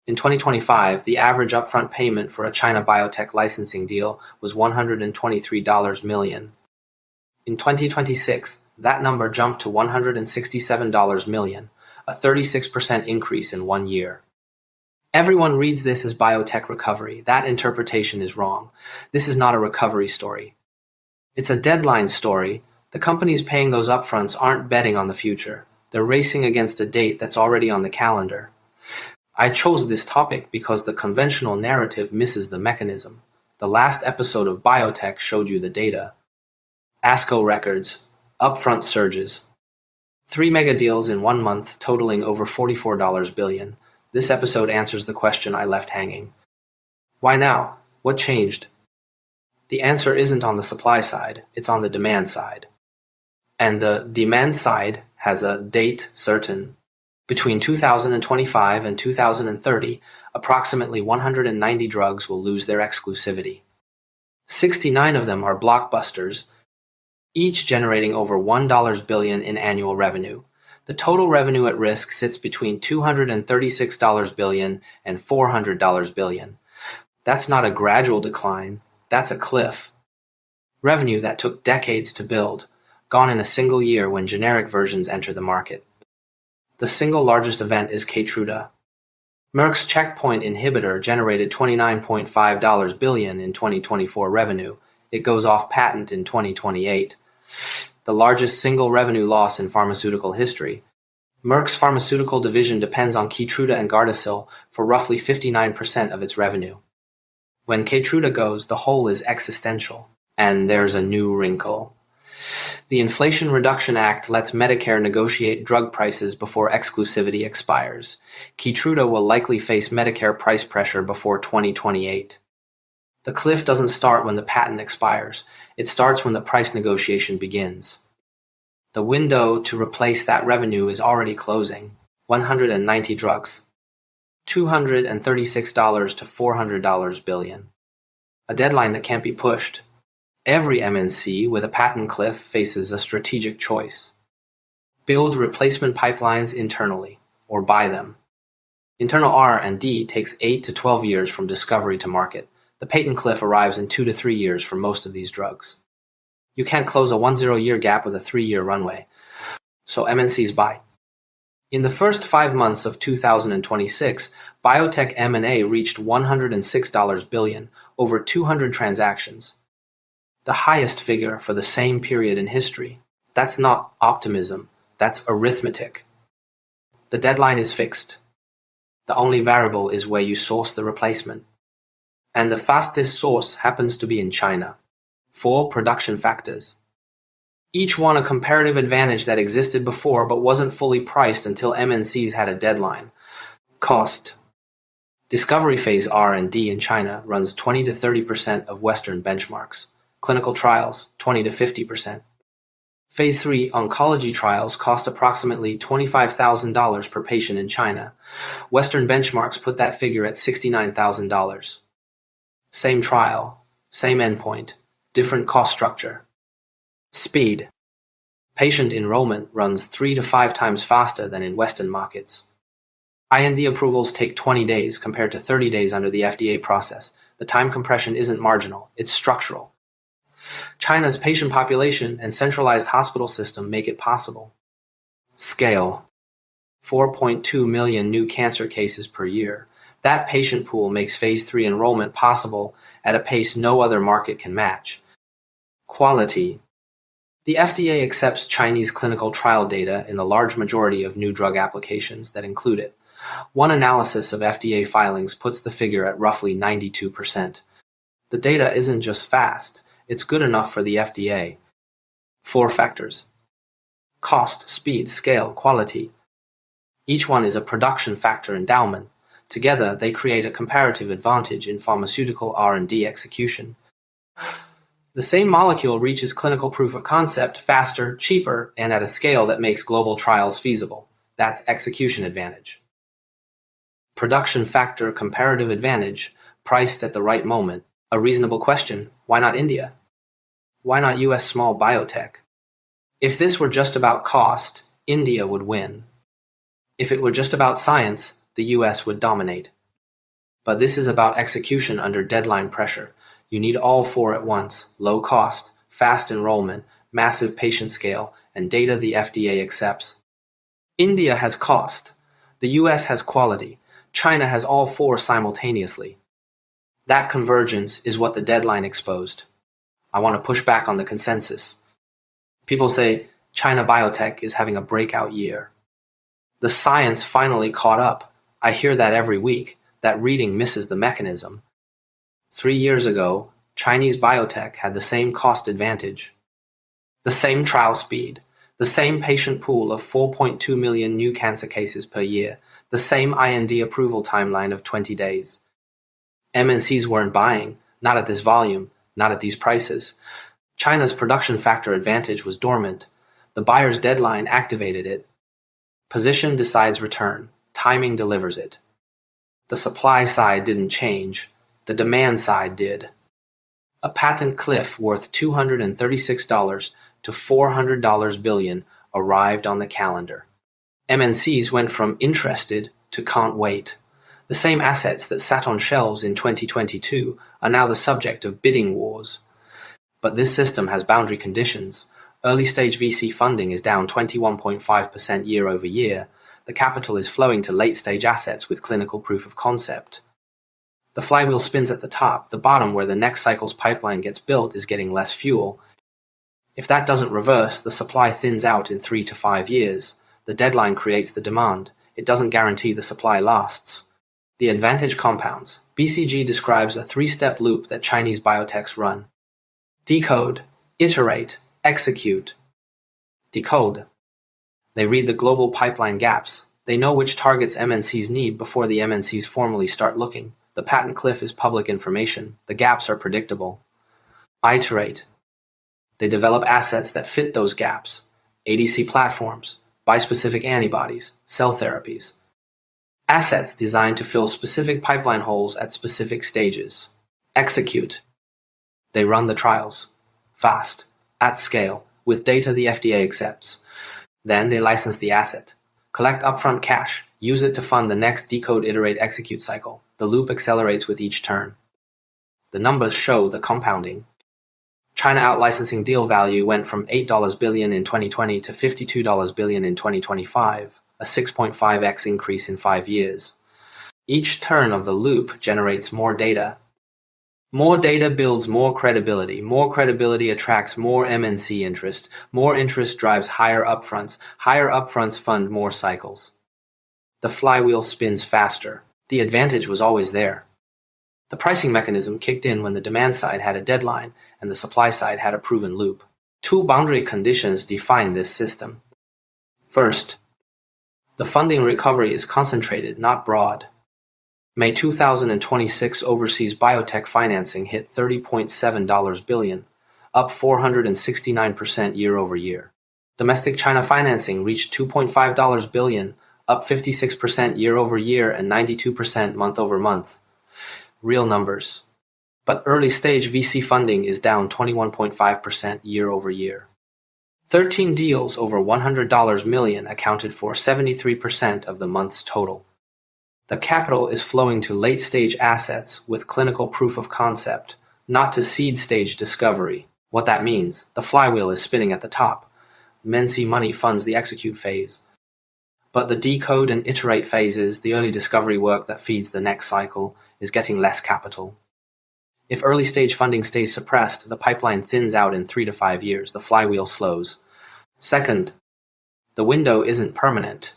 In 2025, the average upfront payment for a China biotech licensing deal was $123 million. In 2026, that number jumped to $167 million, a 36% increase in 1 year. Everyone reads this as biotech recovery. That interpretation is wrong. This is not a recovery story. It's a deadline story. The companies paying those upfronts aren't betting on the future. They're racing against a date that's already on the calendar. I chose this topic because the conventional narrative misses the mechanism. The last episode of Biotech showed you the data. ASCO records, upfront surges. 3 mega deals in 1 month totaling over $44 billion. This episode answers the question I left hanging. Why now? What changed? The answer isn't on the supply side, it's on the demand side. And the demand side has a date certain. Between 2025 and 2030, approximately 190 drugs will lose their exclusivity. 69 of them are blockbusters, each generating over $1 billion in annual revenue. The total revenue at risk sits between $236 billion and $400 billion. That's not a gradual decline, that's a cliff. Revenue that took decades to build, gone in a single year when generic versions enter the market. The single largest event is Keytruda. Merck's checkpoint inhibitor generated $29.5 billion in 2024 revenue. It goes off patent in 2028. The largest single revenue loss in pharmaceutical history. Merck's pharmaceutical division depends on Keytruda and Gardasil for roughly 59% of its revenue. When Keytruda goes, the hole is existential. And there's a new wrinkle. The Inflation Reduction Act lets Medicare negotiate drug prices before exclusivity expires. Keytruda will likely face Medicare price pressure before 2028. The cliff doesn't start when the patent expires. It starts when the price negotiation begins. The window to replace that revenue is already closing. 190 drugs. $236 to $400 billion. A deadline that can't be pushed. Every MNC with a patent cliff faces a strategic choice. Build replacement pipelines internally, or buy them. Internal R&D takes 8 to 12 years from discovery to market. The patent cliff arrives in 2 to 3 years for most of these drugs. You can't close a 10-year gap with a 3-year runway. So MNCs buy. In the first 5 months of 2026, biotech M&A reached $106 billion, over 200 transactions. The highest figure for the same period in history. That's not optimism, that's arithmetic. The deadline is fixed. The only variable is where you source the replacement. And the fastest source happens to be in China. 4 production factors. Each one a comparative advantage that existed before but wasn't fully priced until MNCs had a deadline. Cost. Discovery phase R&D in China runs 20 to 30% of Western benchmarks. Clinical trials, 20 to 50%. Phase 3 oncology trials cost approximately $25,000 per patient in China. Western benchmarks put that figure at $69,000. Same trial, same endpoint, different cost structure. Speed. Patient enrollment runs 3 to 5 times faster than in Western markets. IND approvals take 20 days compared to 30 days under the FDA process. The time compression isn't marginal, it's structural. China's patient population and centralized hospital system make it possible. Scale. 4.2 million new cancer cases per year. That patient pool makes phase 3 enrollment possible at a pace no other market can match. Quality. The FDA accepts Chinese clinical trial data in the large majority of new drug applications that include it. One analysis of FDA filings puts the figure at roughly 92%. The data isn't just fast. It's good enough for the FDA. 4 factors. Cost, speed, scale, quality. Each one is a production factor endowment. Together, they create a comparative advantage in pharmaceutical R&D execution. The same molecule reaches clinical proof of concept faster, cheaper, and at a scale that makes global trials feasible. That's execution advantage. Production factor comparative advantage, priced at the right moment. A reasonable question, why not India? Why not US small biotech? If this were just about cost, India would win. If it were just about science, the US would dominate. But this is about execution under deadline pressure. You need all four at once: low cost, fast enrollment, massive patient scale, and data the FDA accepts. India has cost. The US has quality. China has all four simultaneously. That convergence is what the deadline exposed. I want to push back on the consensus. People say China Biotech is having a breakout year. The science finally caught up. I hear that every week. That reading misses the mechanism. 3 years ago, Chinese biotech had the same cost advantage, the same trial speed, the same patient pool of 4.2 million new cancer cases per year, the same IND approval timeline of 20 days. MNCs weren't buying, not at this volume, not at these prices. China's production factor advantage was dormant. The buyer's deadline activated it. Position decides return. Timing delivers it. The supply side didn't change. The demand side did. A patent cliff worth $236 to $400 billion arrived on the calendar. MNCs went from interested to can't wait. The same assets that sat on shelves in 2022 are now the subject of bidding wars. But this system has boundary conditions. Early-stage VC funding is down 21.5% year over year. The capital is flowing to late-stage assets with clinical proof of concept. The flywheel spins at the top. The bottom, where the next cycle's pipeline gets built, is getting less fuel. If that doesn't reverse, the supply thins out in 3 to 5 years. The deadline creates the demand. It doesn't guarantee the supply lasts. The advantage compounds. BCG describes a 3-step loop that Chinese biotechs run. Decode, iterate, execute. Decode. They read the global pipeline gaps. They know which targets MNCs need before the MNCs formally start looking. The patent cliff is public information. The gaps are predictable. Iterate. They develop assets that fit those gaps. ADC platforms, bispecific antibodies, cell therapies. Assets designed to fill specific pipeline holes at specific stages. Execute. They run the trials. Fast. At scale. With data the FDA accepts. Then they license the asset. Collect upfront cash. Use it to fund the next decode, iterate, execute cycle. The loop accelerates with each turn. The numbers show the compounding. China out-licensing deal value went from $8 billion in 2020 to $52 billion in 2025, a 6.5x increase in 5 years. Each turn of the loop generates more data. More data builds more credibility. More credibility attracts more MNC interest. More interest drives higher upfronts. Higher upfronts fund more cycles. The flywheel spins faster. The advantage was always there. The pricing mechanism kicked in when the demand side had a deadline and the supply side had a proven loop. 2 boundary conditions define this system. First, the funding recovery is concentrated, not broad. May 2026 overseas biotech financing hit $30.7 billion, up 469% year over year. Domestic China financing reached $2.5 billion, up 56% year over year and 92% month over month. Real numbers. But early stage VC funding is down 21.5% year over year. 13 deals over $100 million accounted for 73% of the month's total. The capital is flowing to late-stage assets with clinical proof of concept, not to seed-stage discovery. What that means, the flywheel is spinning at the top. MNC money funds the execute phase. But the decode and iterate phases, the early discovery work that feeds the next cycle, is getting less capital. If early-stage funding stays suppressed, the pipeline thins out in 3 to 5 years. The flywheel slows. Second, the window isn't permanent.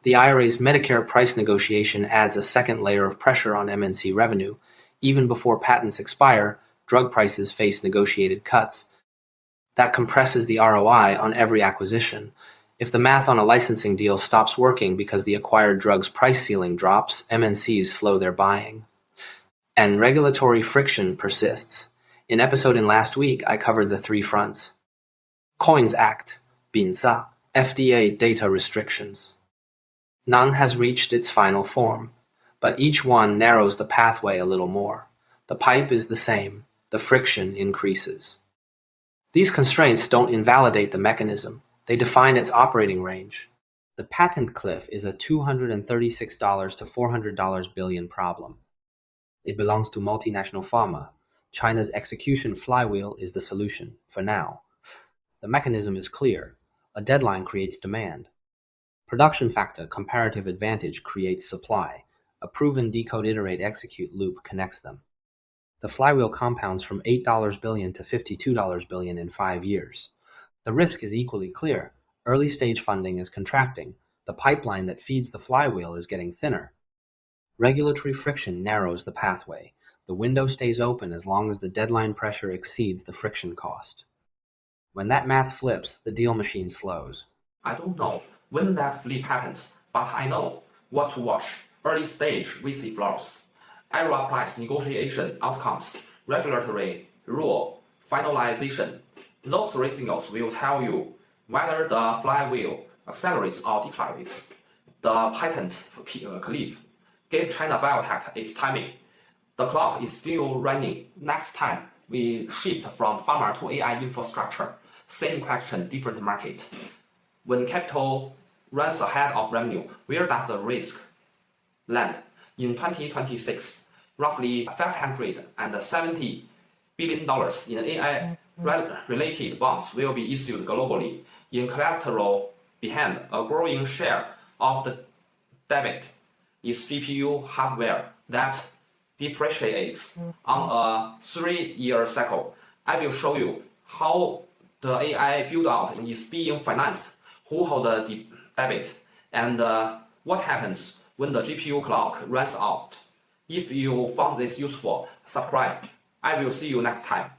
The IRA's Medicare price negotiation adds a second layer of pressure on MNC revenue. Even before patents expire, drug prices face negotiated cuts. That compresses the ROI on every acquisition. If the math on a licensing deal stops working because the acquired drug's price ceiling drops, MNCs slow their buying. And regulatory friction persists. In episode in last week, I covered the 3 fronts. Coins Act, binsa, FDA data restrictions. None has reached its final form, but each one narrows the pathway a little more. The pipe is the same. The friction increases. These constraints don't invalidate the mechanism. They define its operating range. The patent cliff is a $236 to $400 billion problem. It belongs to multinational pharma. China's execution flywheel is the solution, for now. The mechanism is clear. A deadline creates demand. Production factor comparative advantage creates supply. A proven decode iterate execute loop connects them. The flywheel compounds from $8 billion to $52 billion in 5 years. The risk is equally clear. Early stage funding is contracting. The pipeline that feeds the flywheel is getting thinner. Regulatory friction narrows the pathway. The window stays open as long as the deadline pressure exceeds the friction cost. When that math flips, the deal machine slows. I don't know when that flip happens, but I know what to watch. Early stage VC flows, IRA price negotiation outcomes, regulatory rule finalization. Those three signals will tell you whether the flywheel accelerates or decelerates. The patent cliff gave China Biotech its timing. The clock is still running. Next time we shift from pharma to AI infrastructure, same question, different market. When capital runs ahead of revenue, where does the risk land? In 2026, roughly $570 billion in AI-related bonds will be issued globally. In collateral behind, a growing share of the debit is GPU hardware that depreciates on a 3-year cycle. I will show you how the AI build-out is being financed, who hold the debit, and what happens when the GPU clock runs out. If you found this useful, subscribe. I will see you next time.